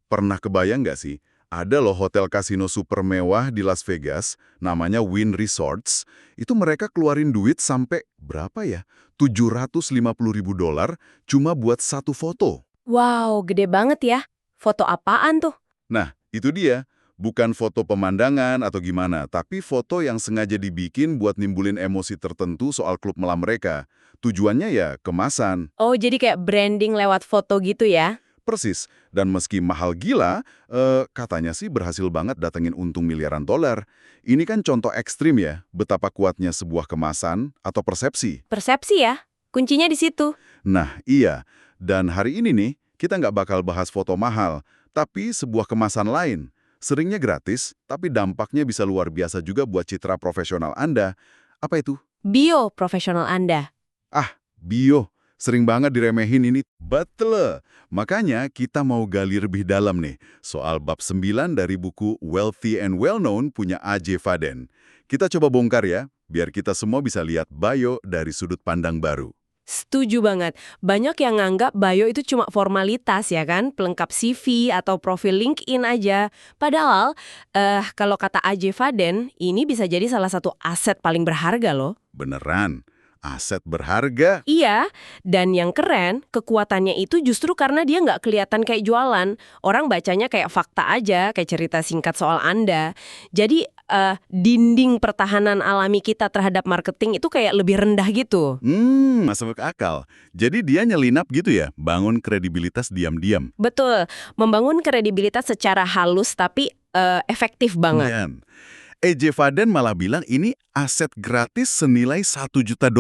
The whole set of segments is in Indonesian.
Pernah kebayang nggak sih? Ada loh hotel kasino super mewah di Las Vegas, namanya Wynn Resorts. Itu mereka keluarin duit sampai berapa ya? $750.000 cuma buat satu foto. Wow, gede banget ya. Foto apaan tuh? Nah, itu dia. Bukan foto pemandangan atau gimana, tapi foto yang sengaja dibikin buat nimbulin emosi tertentu soal klub malam mereka. Tujuannya ya kemasan. Oh, jadi kayak branding lewat foto gitu ya? Persis. Dan meski mahal gila, katanya sih berhasil banget datengin untung miliaran dolar. Ini kan contoh ekstrim ya, betapa kuatnya sebuah kemasan atau persepsi. Persepsi ya? Kuncinya di situ. Nah, iya. Dan hari ini nih, kita nggak bakal bahas foto mahal, tapi sebuah kemasan lain. Seringnya gratis, tapi dampaknya bisa luar biasa juga buat citra profesional Anda. Apa itu? Bio profesional Anda. Ah, bio. Sering banget diremehin ini. Betul. Makanya kita mau gali lebih dalam nih soal bab 9 dari buku Wealthy and Well-Known punya A.J. Fadden. Kita coba bongkar ya, biar kita semua bisa lihat bio dari sudut pandang baru. Setuju banget. Banyak yang nganggap bio itu cuma formalitas ya kan, pelengkap CV atau profil LinkedIn aja. Padahal, kalau kata A.J. Fadden, ini bisa jadi salah satu aset paling berharga loh. Beneran, aset berharga. Iya, dan yang keren, kekuatannya itu justru karena dia nggak kelihatan kayak jualan. Orang bacanya kayak fakta aja, kayak cerita singkat soal Anda. Jadi, dinding pertahanan alami kita terhadap marketing itu kayak lebih rendah gitu. Masuk akal. Jadi dia nyelinap gitu ya, bangun kredibilitas diam-diam. Betul, membangun kredibilitas secara halus tapi efektif banget. Dan A.J. Fadden malah bilang ini aset gratis senilai $1 juta.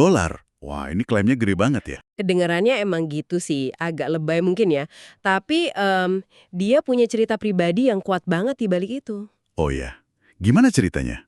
Wah, ini klaimnya gede banget ya. Kedengarannya emang gitu sih, agak lebay mungkin ya. Tapi dia punya cerita pribadi yang kuat banget di balik itu. Oh ya, gimana ceritanya?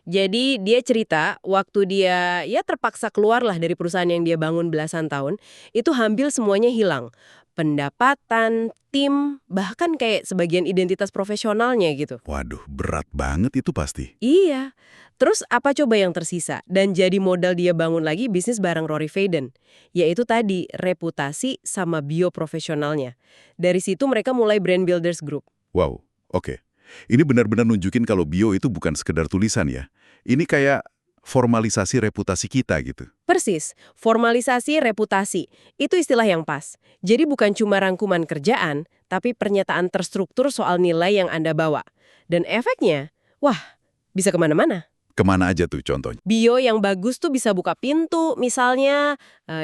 Jadi dia cerita waktu dia ya terpaksa keluar lah dari perusahaan yang dia bangun belasan tahun, itu hampir semuanya hilang. Pendapatan, tim, bahkan kayak sebagian identitas profesionalnya gitu. Waduh, berat banget itu pasti. Iya. Terus apa coba yang tersisa? Dan jadi modal dia bangun lagi bisnis bareng Rory Vaden. Yaitu tadi, reputasi sama bioprofesionalnya. Dari situ mereka mulai Brand Builders Group. Wow, oke. Ini benar-benar nunjukin kalau bio itu bukan sekedar tulisan ya. Ini kayak formalisasi reputasi kita gitu. Persis, formalisasi reputasi. Itu istilah yang pas. Jadi bukan cuma rangkuman kerjaan, tapi pernyataan terstruktur soal nilai yang Anda bawa. Dan efeknya, wah, bisa kemana-mana. Kemana aja tuh contohnya? Bio yang bagus tuh bisa buka pintu, misalnya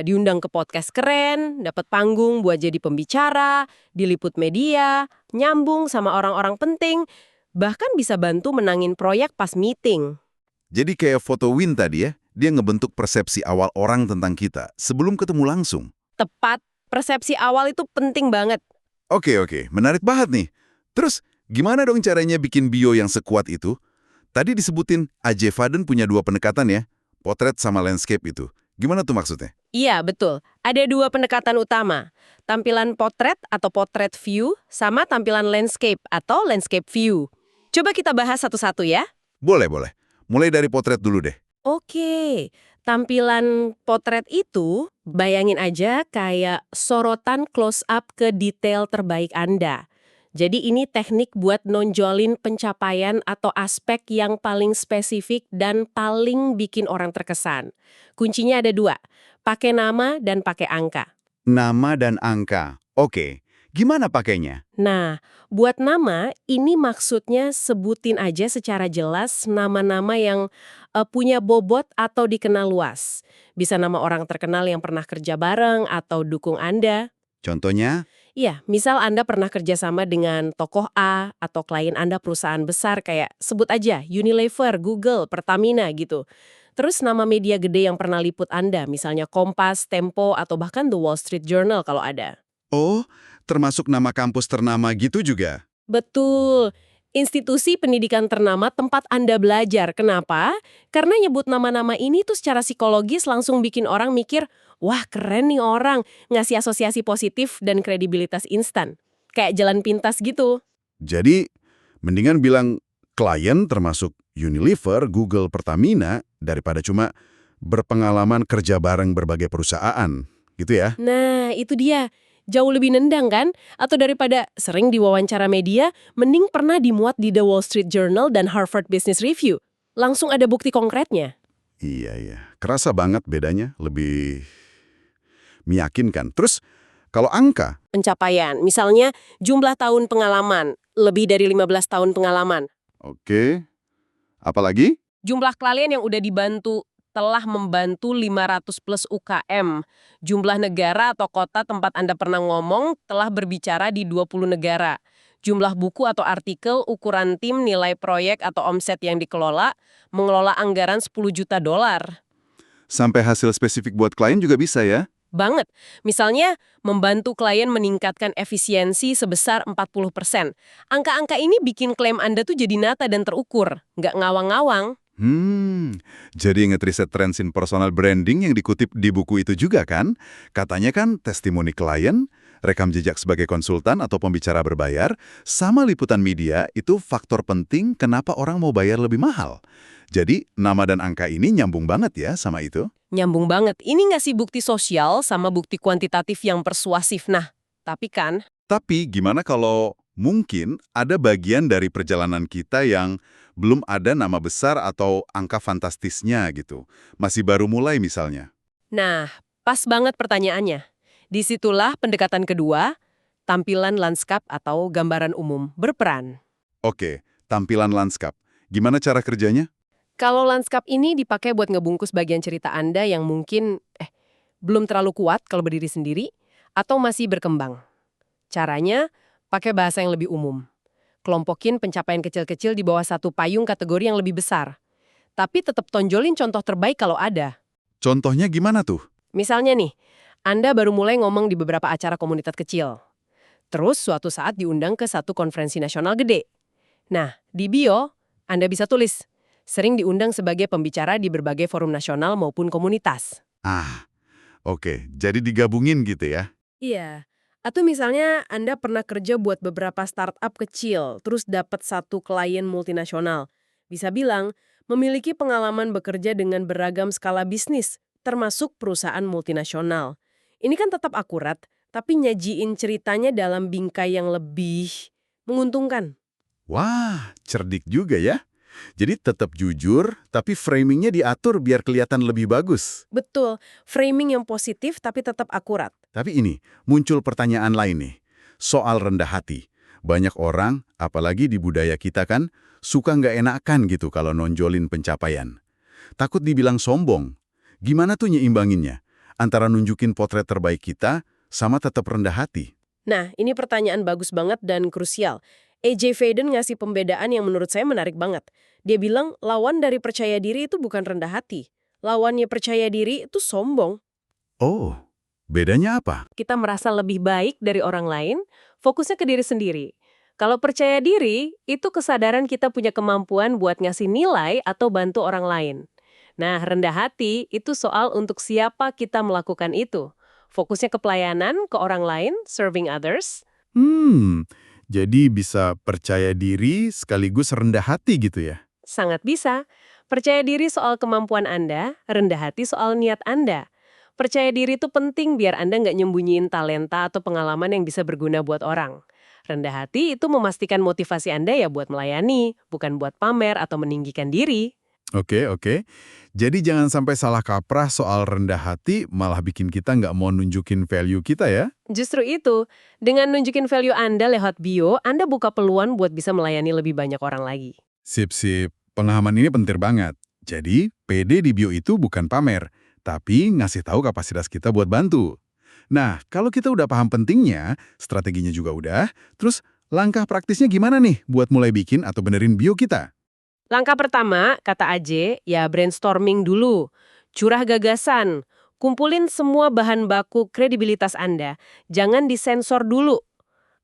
diundang ke podcast keren, dapat panggung buat jadi pembicara, diliput media, nyambung sama orang-orang penting, bahkan bisa bantu menangin proyek pas meeting. Jadi kayak foto Win tadi ya, dia ngebentuk persepsi awal orang tentang kita sebelum ketemu langsung. Tepat, persepsi awal itu penting banget. Oke, menarik banget nih. Terus, gimana dong caranya bikin bio yang sekuat itu? Tadi disebutin A.J. Fadden punya dua pendekatan ya, potret sama landscape itu. Gimana tuh maksudnya? Iya, betul. Ada dua pendekatan utama. Tampilan potret atau potret view sama tampilan landscape atau landscape view. Coba kita bahas satu-satu ya. Boleh. Mulai dari potret dulu deh. Oke, tampilan potret itu bayangin aja kayak sorotan close up ke detail terbaik Anda. Jadi ini teknik buat nonjolin pencapaian atau aspek yang paling spesifik dan paling bikin orang terkesan. Kuncinya ada dua, pakai nama dan pakai angka. Nama dan angka. Oke, gimana pakainya? Nah, buat nama, ini maksudnya sebutin aja secara jelas nama-nama yang punya bobot atau dikenal luas. Bisa nama orang terkenal yang pernah kerja bareng atau dukung Anda. Contohnya? Iya, misal Anda pernah kerjasama dengan tokoh A atau klien Anda perusahaan besar kayak sebut aja Unilever, Google, Pertamina gitu. Terus nama media gede yang pernah liput Anda, misalnya Kompas, Tempo, atau bahkan The Wall Street Journal kalau ada. Oh, termasuk nama kampus ternama gitu juga? Betul. Institusi pendidikan ternama tempat Anda belajar. Kenapa? Karena nyebut nama-nama ini tuh secara psikologis langsung bikin orang mikir, wah keren nih orang, ngasih asosiasi positif dan kredibilitas instan. Kayak jalan pintas gitu. Jadi, mendingan bilang klien termasuk Unilever, Google, Pertamina, daripada cuma berpengalaman kerja bareng berbagai perusahaan, gitu ya? Nah, itu dia. Jauh lebih nendang kan? Atau daripada sering diwawancara media, mending pernah dimuat di The Wall Street Journal dan Harvard Business Review. Langsung ada bukti konkretnya. Iya, iya. Kerasa banget bedanya, lebih meyakinkan. Terus, kalau angka, Pencapaian, misalnya jumlah tahun pengalaman, lebih dari 15 tahun pengalaman. oke. Apalagi? Jumlah klien yang udah dibantu telah membantu 500 plus UKM. Jumlah negara atau kota tempat Anda pernah ngomong telah berbicara di 20 negara. Jumlah buku atau artikel, ukuran tim, nilai proyek atau omset yang dikelola, mengelola anggaran 10 juta dolar. Sampai hasil spesifik buat klien juga bisa ya? Banget. Misalnya, membantu klien meningkatkan efisiensi sebesar 40%. Angka-angka ini bikin klaim Anda tuh jadi nyata dan terukur, nggak ngawang-ngawang. Jadi inget riset Trends in Personal Branding yang dikutip di buku itu juga kan? Katanya kan testimoni klien, rekam jejak sebagai konsultan atau pembicara berbayar, sama liputan media itu faktor penting kenapa orang mau bayar lebih mahal. Jadi nama dan angka ini nyambung banget ya sama itu. Nyambung banget. Ini ngasih bukti sosial sama bukti kuantitatif yang persuasif. Nah, tapi kan, Tapi gimana kalau mungkin ada bagian dari perjalanan kita yang belum ada nama besar atau angka fantastisnya gitu. Masih baru mulai misalnya. nah, pas banget pertanyaannya. Disitulah pendekatan kedua, tampilan lanskap atau gambaran umum berperan. Oke, tampilan lanskap. Gimana cara kerjanya? Kalau lanskap ini dipakai buat ngebungkus bagian cerita Anda yang mungkin belum terlalu kuat kalau berdiri sendiri atau masih berkembang. Caranya, pakai bahasa yang lebih umum. Kelompokin pencapaian kecil-kecil di bawah satu payung kategori yang lebih besar. Tapi tetap tonjolin contoh terbaik kalau ada. Contohnya gimana tuh? Misalnya nih, Anda baru mulai ngomong di beberapa acara komunitas kecil. Terus suatu saat diundang ke satu konferensi nasional gede. Nah, di bio, Anda bisa tulis, sering diundang sebagai pembicara di berbagai forum nasional maupun komunitas. Ah, oke. Jadi digabungin gitu ya? Iya. Atau misalnya Anda pernah kerja buat beberapa startup kecil, terus dapat satu klien multinasional. Bisa bilang, memiliki pengalaman bekerja dengan beragam skala bisnis, termasuk perusahaan multinasional. Ini kan tetap akurat, tapi nyajiin ceritanya dalam bingkai yang lebih menguntungkan. Wah, cerdik juga ya. Jadi tetap jujur, tapi framingnya diatur biar kelihatan lebih bagus. Betul, framing yang positif tapi tetap akurat. Tapi ini, muncul pertanyaan lain nih. Soal rendah hati. Banyak orang, apalagi di budaya kita kan, suka nggak enakan gitu kalau nonjolin pencapaian. Takut dibilang sombong. Gimana tuh nyeimbanginnya? Antara nunjukin potret terbaik kita, sama tetap rendah hati. Nah, ini pertanyaan bagus banget dan krusial. A.J. Faden ngasih pembedaan yang menurut saya menarik banget. Dia bilang lawan dari percaya diri itu bukan rendah hati. Lawannya percaya diri itu sombong. Oh, bedanya apa? Kita merasa lebih baik dari orang lain, fokusnya ke diri sendiri. Kalau percaya diri, itu kesadaran kita punya kemampuan buat ngasih nilai atau bantu orang lain. Nah, rendah hati itu soal untuk siapa kita melakukan itu. Fokusnya ke pelayanan, ke orang lain, serving others. Jadi bisa percaya diri sekaligus rendah hati gitu ya? Sangat bisa. Percaya diri soal kemampuan Anda, rendah hati soal niat Anda. Percaya diri itu penting biar Anda nggak nyembunyiin talenta atau pengalaman yang bisa berguna buat orang. Rendah hati itu memastikan motivasi Anda ya buat melayani, bukan buat pamer atau meninggikan diri. Oke, oke. Jadi jangan sampai salah kaprah soal rendah hati malah bikin kita nggak mau nunjukin value kita ya? Justru itu, dengan nunjukin value Anda lewat bio, Anda buka peluang buat bisa melayani lebih banyak orang lagi. Sip, sip. Pemahaman ini penting banget. Jadi, PD di bio itu bukan pamer, tapi ngasih tahu kapasitas kita buat bantu. Nah, kalau kita udah paham pentingnya, strateginya juga udah, terus langkah praktisnya gimana nih buat mulai bikin atau benerin bio kita? Langkah pertama, kata AJ, ya brainstorming dulu. Curah gagasan. Kumpulin semua bahan baku kredibilitas Anda. Jangan disensor dulu.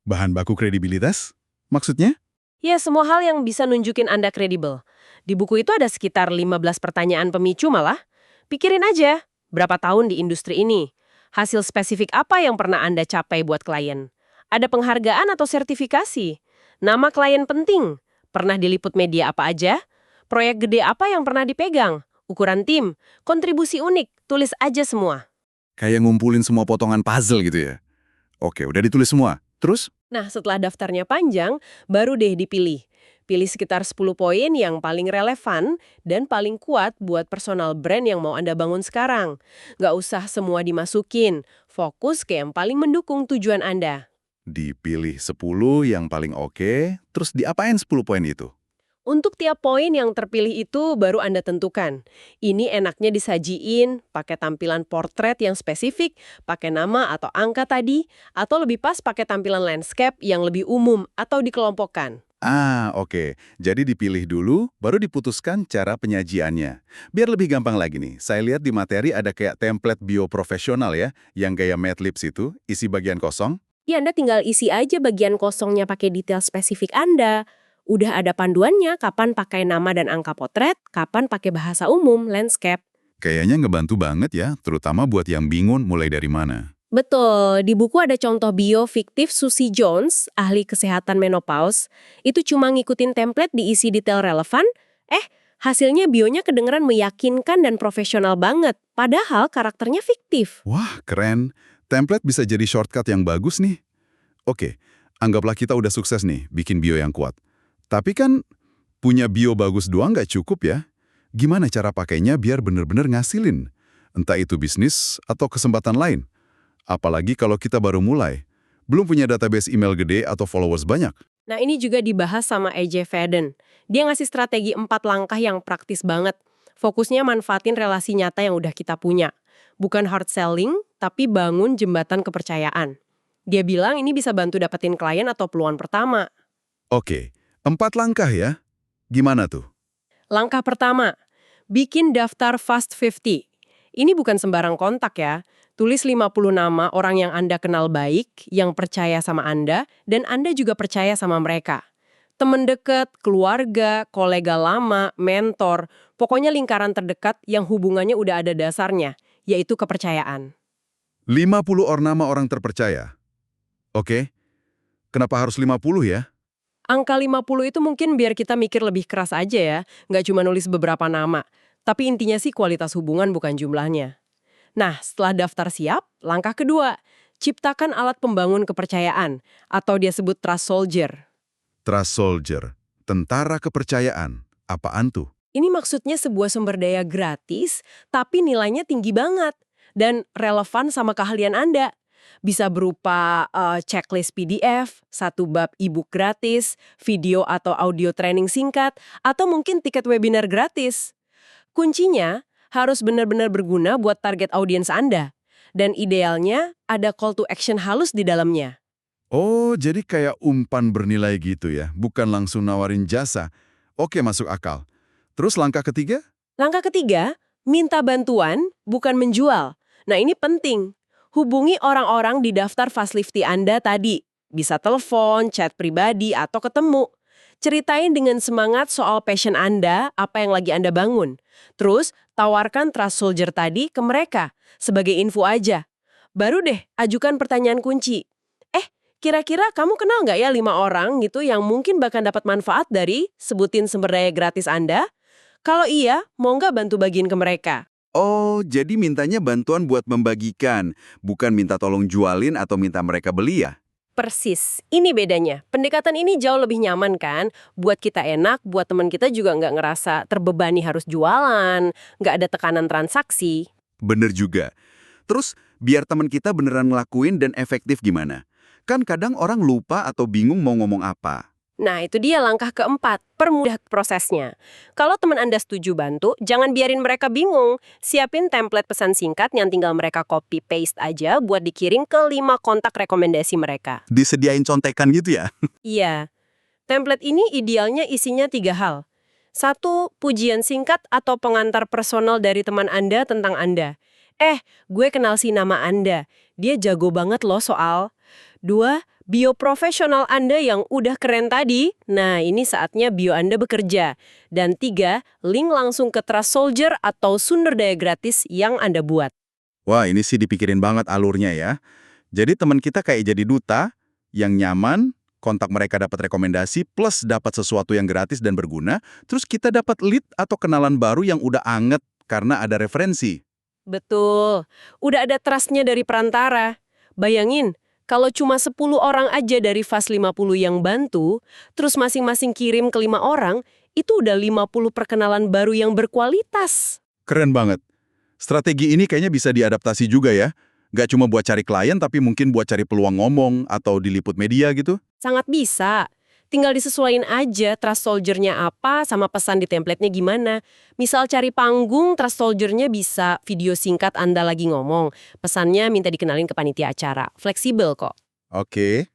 Bahan baku kredibilitas? Maksudnya? Ya, semua hal yang bisa nunjukin Anda kredibel. Di buku itu ada sekitar 15 pertanyaan pemicu malah. Pikirin aja, berapa tahun di industri ini? Hasil spesifik apa yang pernah Anda capai buat klien? Ada penghargaan atau sertifikasi? Nama klien penting? Pernah diliput media apa aja? Proyek gede apa yang pernah dipegang? Ukuran tim? Kontribusi unik? Tulis aja semua. Kayak ngumpulin semua potongan puzzle gitu ya? Oke, udah ditulis semua. Terus? Nah, setelah daftarnya panjang, baru deh dipilih. Pilih sekitar 10 poin yang paling relevan dan paling kuat buat personal brand yang mau Anda bangun sekarang. Nggak usah semua dimasukin, fokus ke yang paling mendukung tujuan Anda. Dipilih 10 yang paling oke, terus diapain 10 poin itu? Untuk tiap poin yang terpilih itu baru Anda tentukan. Ini enaknya disajiin, pakai tampilan portret yang spesifik, pakai nama atau angka tadi, atau lebih pas pakai tampilan landscape yang lebih umum atau dikelompokkan. Oke. Jadi dipilih dulu, baru diputuskan cara penyajiannya. Biar lebih gampang lagi nih, saya lihat di materi ada kayak template bio profesional ya, yang gaya Mad Libs itu, isi bagian kosong. Ya, Anda tinggal isi aja bagian kosongnya pakai detail spesifik Anda. Udah ada panduannya kapan pakai nama dan angka potret, kapan pakai bahasa umum, landscape. Kayaknya ngebantu banget ya, terutama buat yang bingung mulai dari mana. Betul, di buku ada contoh bio fiktif Susie Jones, ahli kesehatan menopause. Itu cuma ngikutin template diisi detail relevan, hasilnya bionya kedengeran meyakinkan dan profesional banget. Padahal karakternya fiktif. Wah, keren. Template bisa jadi shortcut yang bagus nih. Oke, anggaplah kita udah sukses nih, bikin bio yang kuat. Tapi kan punya bio bagus doang nggak cukup ya. Gimana cara pakainya biar bener-bener ngasilin? Entah itu bisnis atau kesempatan lain. Apalagi kalau kita baru mulai. Belum punya database email gede atau followers banyak. Nah, ini juga dibahas sama AJ Fadden. Dia ngasih strategi 4 langkah yang praktis banget. Fokusnya manfaatin relasi nyata yang udah kita punya. Bukan hard selling, tapi bangun jembatan kepercayaan. Dia bilang ini bisa bantu dapetin klien atau peluang pertama. Oke, 4 langkah ya. Gimana tuh? Langkah pertama, bikin daftar Fast 50. Ini bukan sembarang kontak ya. Tulis 50 nama orang yang Anda kenal baik, yang percaya sama Anda, dan Anda juga percaya sama mereka. Temen deket, keluarga, kolega lama, mentor, pokoknya lingkaran terdekat yang hubungannya udah ada dasarnya, yaitu kepercayaan. 50 nama orang terpercaya. Oke, kenapa harus 50 ya? Angka 50 itu mungkin biar kita mikir lebih keras aja ya, nggak cuma nulis beberapa nama. Tapi intinya sih kualitas hubungan bukan jumlahnya. Nah, setelah daftar siap, langkah kedua, ciptakan alat pembangun kepercayaan, atau dia sebut trust soldier. Trust Soldier, tentara kepercayaan. Apaan tuh? Ini maksudnya sebuah sumber daya gratis, tapi nilainya tinggi banget, dan relevan sama keahlian Anda. Bisa berupa checklist PDF, 1 bab e-book gratis, video atau audio training singkat, atau mungkin tiket webinar gratis. Kuncinya harus benar-benar berguna buat target audiens Anda. Dan idealnya ada call to action halus di dalamnya. Oh, jadi kayak umpan bernilai gitu ya, bukan langsung nawarin jasa. Oke, masuk akal. Terus langkah ketiga? Langkah ketiga, minta bantuan, bukan menjual. Nah, ini penting. Hubungi orang-orang di daftar Fast 50 Anda tadi. Bisa telepon, chat pribadi, atau ketemu. Ceritain dengan semangat soal passion Anda, apa yang lagi Anda bangun. Terus, tawarkan Trust Soldier tadi ke mereka, sebagai info aja. Baru deh, ajukan pertanyaan kunci. Kira-kira kamu kenal nggak ya 5 orang gitu yang mungkin bahkan dapat manfaat dari sebutin sumber daya gratis Anda? Kalau iya, mau nggak bantu bagiin ke mereka? Oh, jadi mintanya bantuan buat membagikan, bukan minta tolong jualin atau minta mereka beli ya? Persis, ini bedanya. Pendekatan ini jauh lebih nyaman kan? Buat kita enak, buat teman kita juga nggak ngerasa terbebani harus jualan, nggak ada tekanan transaksi. Bener juga. Terus, biar teman kita beneran ngelakuin dan efektif gimana? Kan kadang orang lupa atau bingung mau ngomong apa. Nah, itu dia langkah keempat, permudah prosesnya. Kalau teman Anda setuju bantu, jangan biarin mereka bingung. Siapin template pesan singkat yang tinggal mereka copy-paste aja buat dikirim ke 5 kontak rekomendasi mereka. Disediain contekan gitu ya? Iya, template ini idealnya isinya 3 hal. 1, pujian singkat atau pengantar personal dari teman Anda tentang Anda. Gue kenal si nama Anda. Dia jago banget loh soal. 2, bio profesional Anda yang udah keren tadi. Nah, ini saatnya bio Anda bekerja. Dan 3, link langsung ke Trust Soldier atau sumber daya gratis yang Anda buat. Wah, ini sih dipikirin banget alurnya ya. Jadi teman kita kayak jadi duta, yang nyaman, kontak mereka dapat rekomendasi, plus dapat sesuatu yang gratis dan berguna, terus kita dapat lead atau kenalan baru yang udah anget karena ada referensi. Betul. Udah ada trust-nya dari perantara. Bayangin, Kalau cuma 10 orang aja dari Fast 50 yang bantu, terus masing-masing kirim ke 5 orang, itu udah 50 perkenalan baru yang berkualitas. Keren banget. Strategi ini kayaknya bisa diadaptasi juga ya. Nggak cuma buat cari klien, tapi mungkin buat cari peluang ngomong atau diliput media gitu. Sangat bisa. Tinggal disesuaiin aja trust soldier-nya apa sama pesan di template-nya gimana. Misal cari panggung, trust soldier-nya bisa video singkat Anda lagi ngomong. Pesannya minta dikenalin ke panitia acara. Fleksibel kok. Oke.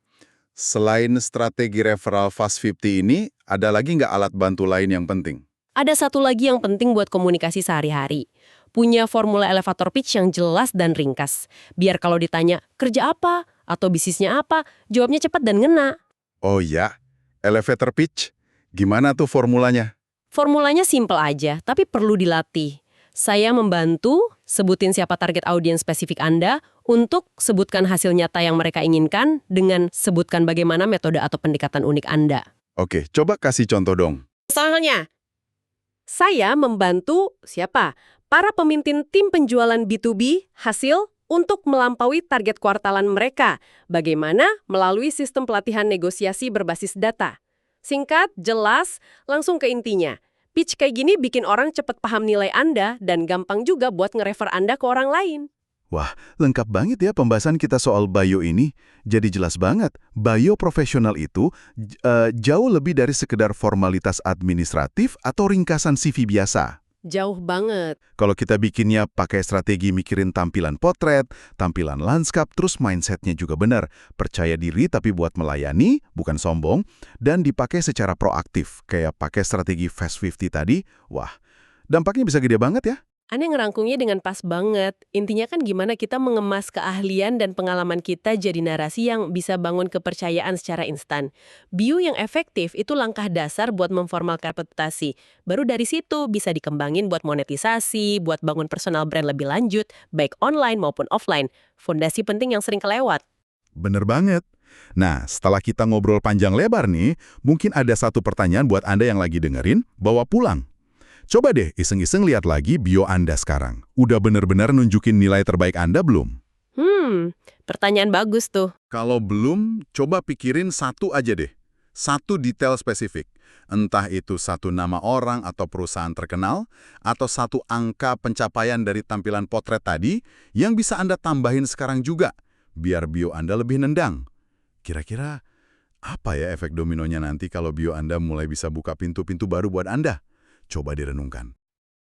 Selain strategi referral Fast 50 ini, ada lagi nggak alat bantu lain yang penting? Ada satu lagi yang penting buat komunikasi sehari-hari. Punya formula elevator pitch yang jelas dan ringkas. Biar kalau ditanya, kerja apa? Atau bisnisnya apa? Jawabnya cepat dan ngena. Oh ya, elevator pitch. Gimana tuh formulanya? Formulanya simpel aja, tapi perlu dilatih. Saya membantu, sebutin siapa target audiens spesifik Anda, untuk sebutkan hasil nyata yang mereka inginkan, dengan sebutkan bagaimana metode atau pendekatan unik Anda. Oke, coba kasih contoh dong. Misalnya, saya membantu siapa? Para pemimpin tim penjualan B2B hasil untuk melampaui target kuartalan mereka. Bagaimana? Melalui sistem pelatihan negosiasi berbasis data. Singkat, jelas, langsung ke intinya. Pitch kayak gini bikin orang cepat paham nilai Anda dan gampang juga buat nge-refer Anda ke orang lain. Wah, lengkap banget ya pembahasan kita soal bio ini. Jadi jelas banget, bio profesional itu jauh lebih dari sekedar formalitas administratif atau ringkasan CV biasa. Jauh banget. Kalau kita bikinnya pakai strategi mikirin tampilan potret, tampilan lanskap, terus mindsetnya juga benar. Percaya diri tapi buat melayani, bukan sombong, dan dipakai secara proaktif, kayak pakai strategi Fast 50 tadi, wah, dampaknya bisa gede banget ya. Anda ngerangkumnya dengan pas banget. Intinya kan gimana kita mengemas keahlian dan pengalaman kita jadi narasi yang bisa bangun kepercayaan secara instan. Bio yang efektif itu langkah dasar buat memformalkan reputasi. Baru dari situ bisa dikembangin buat monetisasi, buat bangun personal brand lebih lanjut, baik online maupun offline. Fondasi penting yang sering kelewat. Bener banget. Nah, setelah kita ngobrol panjang lebar nih, mungkin ada satu pertanyaan buat Anda yang lagi dengerin, bawa pulang. Coba deh iseng-iseng lihat lagi bio Anda sekarang. Udah bener-bener nunjukin nilai terbaik Anda belum? Pertanyaan bagus tuh. Kalau belum, coba pikirin satu aja deh. Satu detail spesifik. Entah itu satu nama orang atau perusahaan terkenal, atau satu angka pencapaian dari tampilan potret tadi yang bisa Anda tambahin sekarang juga, biar bio Anda lebih nendang. Kira-kira apa ya efek dominonya nanti kalau bio Anda mulai bisa buka pintu-pintu baru buat Anda? Coba direnungkan.